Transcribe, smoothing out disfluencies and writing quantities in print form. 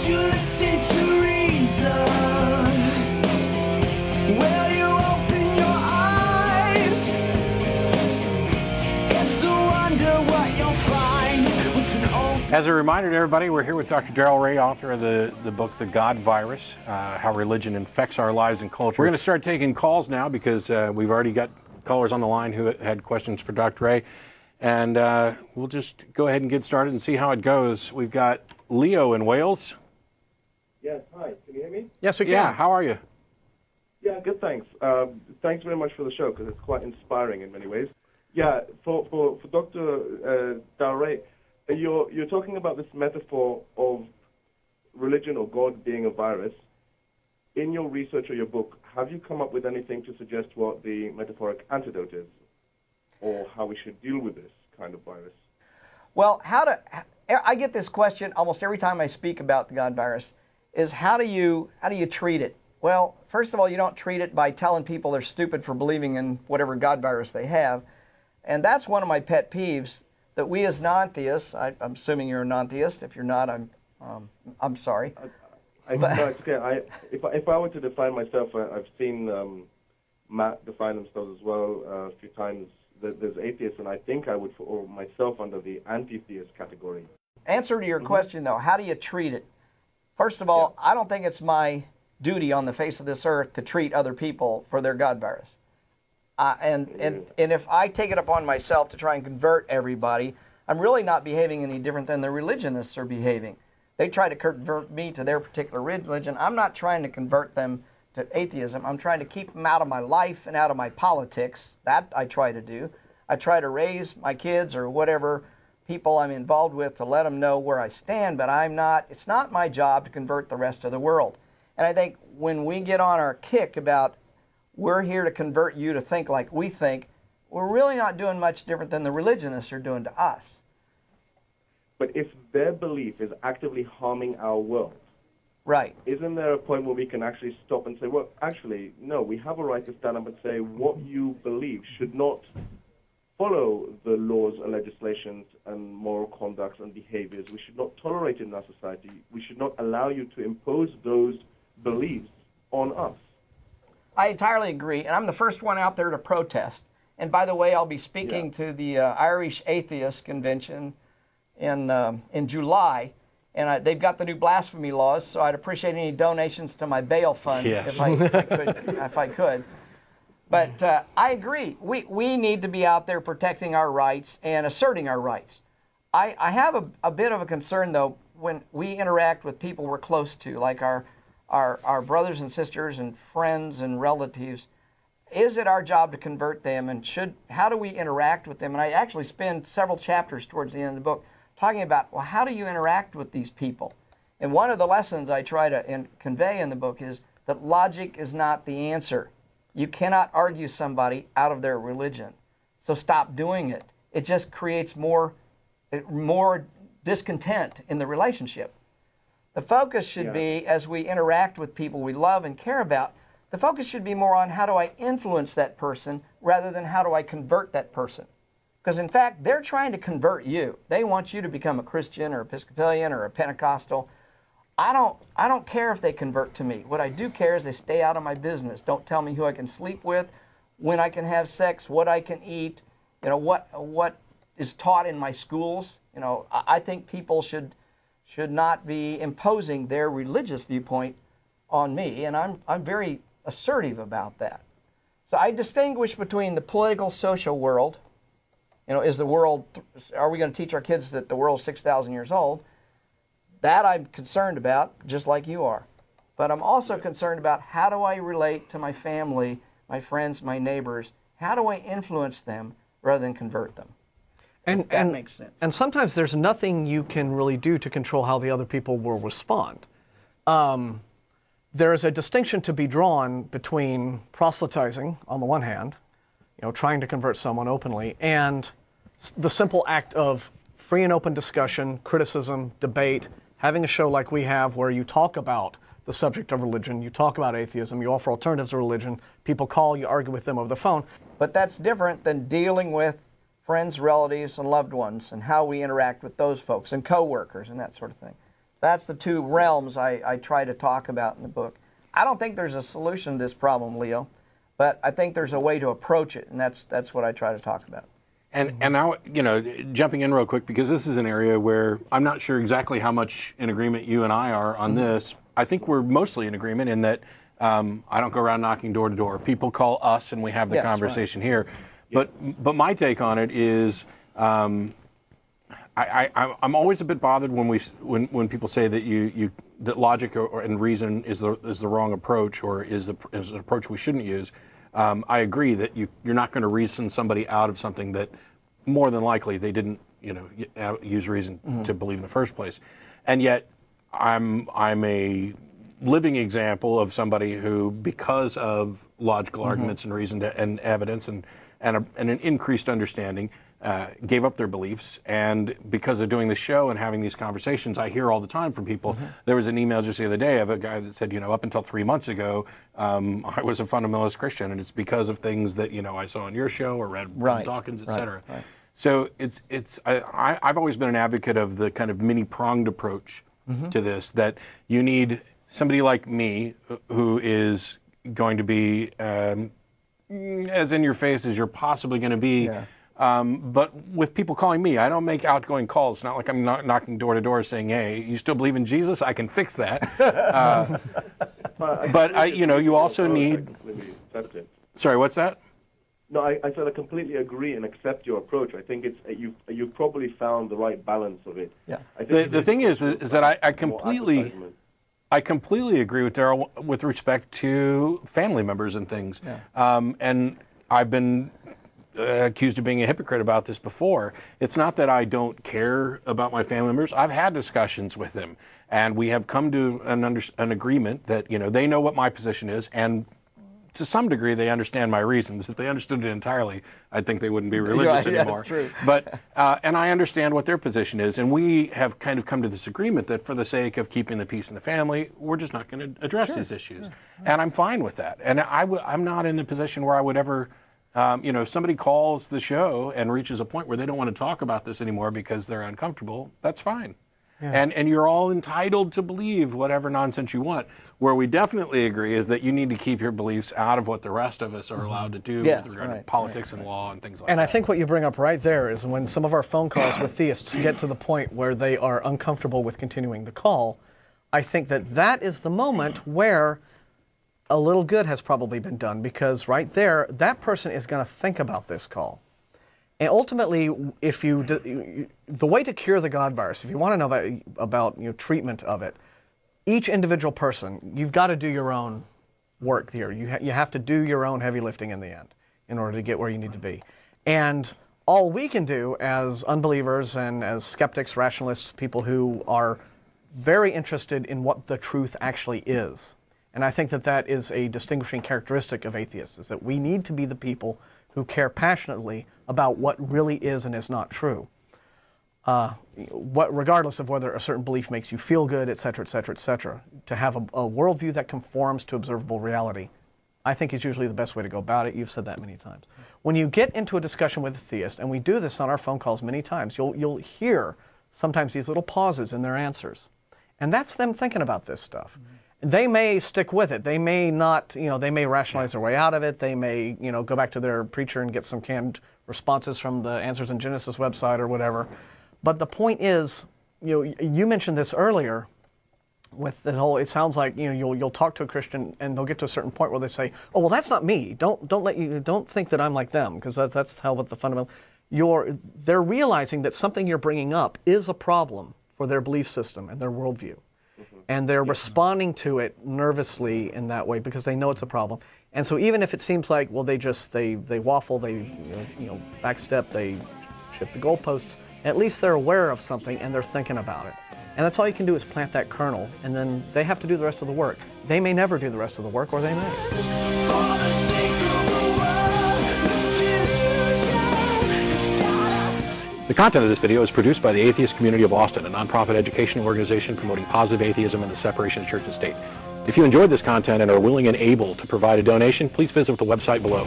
you listen to reason? Will you open your eyes? It's a wonder what you'll find with an open... As a reminder to everybody, we're here with Dr. Darrell Ray, author of the book, The God Virus, How Religion Infects Our Lives and Culture. We're going to start taking calls now because we've already got callers on the line who had questions for Dr. Ray. And we'll just go ahead and get started and see how it goes. We've got Leo in Wales. Yes, hi. Can you hear me? Yes, we can. Yeah, how are you? Yeah, good, thanks. Thanks very much for the show, because it's quite inspiring in many ways. Yeah, for Dr. Darrell Ray, you're talking about this metaphor of religion or God being a virus. In your research or your book, have you come up with anything to suggest what the metaphoric antidote is, or how we should deal with this kind of virus? Well, I get this question almost every time I speak about the God virus, is how do you treat it? Well, first of all, you don't treat it by telling people they're stupid for believing in whatever God virus they have. And that's one of my pet peeves, that we as non-theists, I'm assuming you're a non-theist. If you're not, I'm sorry. No, it's okay. If I were to define myself, I've seen Matt define themselves as well a few times. There's atheists, and I think I would put myself under the anti-theist category. Answer to your question, though, how do you treat it? First of all, I don't think it's my duty on the face of this earth to treat other people for their God virus. And if I take it upon myself to try and convert everybody, I'm really not behaving any different than the religionists are behaving. They try to convert me to their particular religion. I'm not trying to convert them to atheism. I'm trying to keep them out of my life and out of my politics. That I try to do. I try to raise my kids or whatever people I'm involved with to let them know where I stand, but it's not my job to convert the rest of the world. And I think when we get on our kick about we're here to convert you to think like we think, we're really not doing much different than the religionists are doing to us. But if their belief is actively harming our world, right, isn't there a point where we can actually stop and say, well, actually, no, we have a right to stand up and say what you believe should not follow the laws and legislations and moral conducts and behaviors. We should not tolerate it in our society. We should not allow you to impose those beliefs on us. I entirely agree, and I'm the first one out there to protest. And by the way, I'll be speaking to the Irish Atheist Convention in July, and they've got the new blasphemy laws, so I'd appreciate any donations to my bail fund if I could. But I agree. We need to be out there protecting our rights and asserting our rights. I have a bit of a concern, though, when we interact with people we're close to, like our brothers and sisters and friends and relatives. Is it our job to convert them, and how do we interact with them? And I actually spend several chapters towards the end of the book talking about, well, how do you interact with these people? And one of the lessons I try to convey in the book is that logic is not the answer. You cannot argue somebody out of their religion. So stop doing it. It just creates more discontent in the relationship. The focus should be, as we interact with people we love and care about, the focus should be more on how do I influence that person rather than how do I convert that person. Because in fact, they're trying to convert you. They want you to become a Christian or Episcopalian or a Pentecostal. I don't care if they convert to me. What I do care is they stay out of my business. Don't tell me who I can sleep with, when I can have sex, what I can eat, what is taught in my schools. I think people should not be imposing their religious viewpoint on me, and I'm very assertive about that. So I distinguish between the political, social world. Are we going to teach our kids that the world is 6,000 years old? That I'm concerned about, just like you are. But I'm also concerned about how do I relate to my family, my friends, my neighbors? How do I influence them rather than convert them? If that makes sense. And sometimes there's nothing you can really do to control how the other people will respond. There is a distinction to be drawn between proselytizing, on the one hand, trying to convert someone openly, and the simple act of free and open discussion, criticism, debate, having a show like we have where you talk about the subject of religion, you talk about atheism, you offer alternatives to religion, people call, you argue with them over the phone. But that's different than dealing with friends, relatives, and loved ones and how we interact with those folks and coworkers and that sort of thing. That's the two realms I try to talk about in the book. I don't think there's a solution to this problem, Leo, but I think there's a way to approach it, and that's what I try to talk about. And now, you know, jumping in real quick, because this is an area where I'm not sure exactly how much in agreement you and I are on this. I think we're mostly in agreement in that I don't go around knocking door to door. People call us and we have the conversation here. But my take on it is I'm always a bit bothered when people say that that logic and reason is the wrong approach, or is an approach we shouldn't use. I agree that you're not going to reason somebody out of something that more than likely they didn't, use reason to believe in the first place. And yet, I'm a living example of somebody who, because of logical arguments and reason and evidence and an increased understanding, gave up their beliefs. And because of doing the show and having these conversations, I hear all the time from people. There was an email just the other day of a guy that said, up until 3 months ago, I was a fundamentalist Christian, and it's because of things that I saw on your show or read from Dawkins, et cetera. Right. So I've always been an advocate of the kind of many-pronged approach to this, that you need somebody like me who is going to be as in your face as you're possibly going to be. But with people calling me, I don't make outgoing calls. It's not like I'm knocking door to door saying, "Hey, you still believe in Jesus? I can fix that." But you also need. Sorry, what's that? No, I said I completely agree and accept your approach. I think it's you've probably found the right balance of it. Yeah. The thing is that I completely agree with Daryl with respect to family members and things. And I've been accused of being a hypocrite about this before. It's not that I don't care about my family members. I've had discussions with them, and we have come to an agreement that they know what my position is, and to some degree they understand my reasons. If they understood it entirely, I think they wouldn't be religious anymore. That's true. But and I understand what their position is, and we have kind of come to this agreement that for the sake of keeping the peace in the family, we're just not going to address these issues, and I'm fine with that. And I'm not in the position where I would ever. If somebody calls the show and reaches a point where they don't want to talk about this anymore because they're uncomfortable, that's fine. And you're all entitled to believe whatever nonsense you want. Where we definitely agree is that you need to keep your beliefs out of what the rest of us are allowed to do with regard to politics and law and things like that. And I think what you bring up right there is when some of our phone calls with theists get to the point where they are uncomfortable with continuing the call, I think that is the moment where a little good has probably been done, because right there, that person is going to think about this call. And ultimately, the way to cure the God virus, if you want to know about treatment of it, each individual person, you've got to do your own work here. You have to do your own heavy lifting in the end in order to get where you need to be. And all we can do as unbelievers and as skeptics, rationalists, people who are very interested in what the truth actually is, and I think that is a distinguishing characteristic of atheists, is that we need to be the people who care passionately about what really is and is not true. Regardless of whether a certain belief makes you feel good, et cetera, et cetera, et cetera. To have a worldview that conforms to observable reality, I think is usually the best way to go about it. You've said that many times. When you get into a discussion with a theist, and we do this on our phone calls many times, you'll hear sometimes these little pauses in their answers. And that's them thinking about this stuff. They may stick with it. They may not, they may rationalize their way out of it. They may, go back to their preacher and get some canned responses from the Answers in Genesis website or whatever. But the point is, you mentioned this earlier with the whole, it sounds like, you'll talk to a Christian and they'll get to a certain point where they say, "Oh, well, that's not me. Don't think that I'm like them," because that's how what the fundamental, they're realizing that something you're bringing up is a problem for their belief system and their worldview. And they're responding to it nervously in that way because they know it's a problem. And so even if it seems like, well, they waffle, they backstep, they shift the goalposts, at least they're aware of something and they're thinking about it. And that's all you can do is plant that kernel, and then they have to do the rest of the work. They may never do the rest of the work, or they may. The content of this video is produced by the Atheist Community of Austin, a nonprofit educational organization promoting positive atheism and the separation of church and state. If you enjoyed this content and are willing and able to provide a donation, please visit the website below.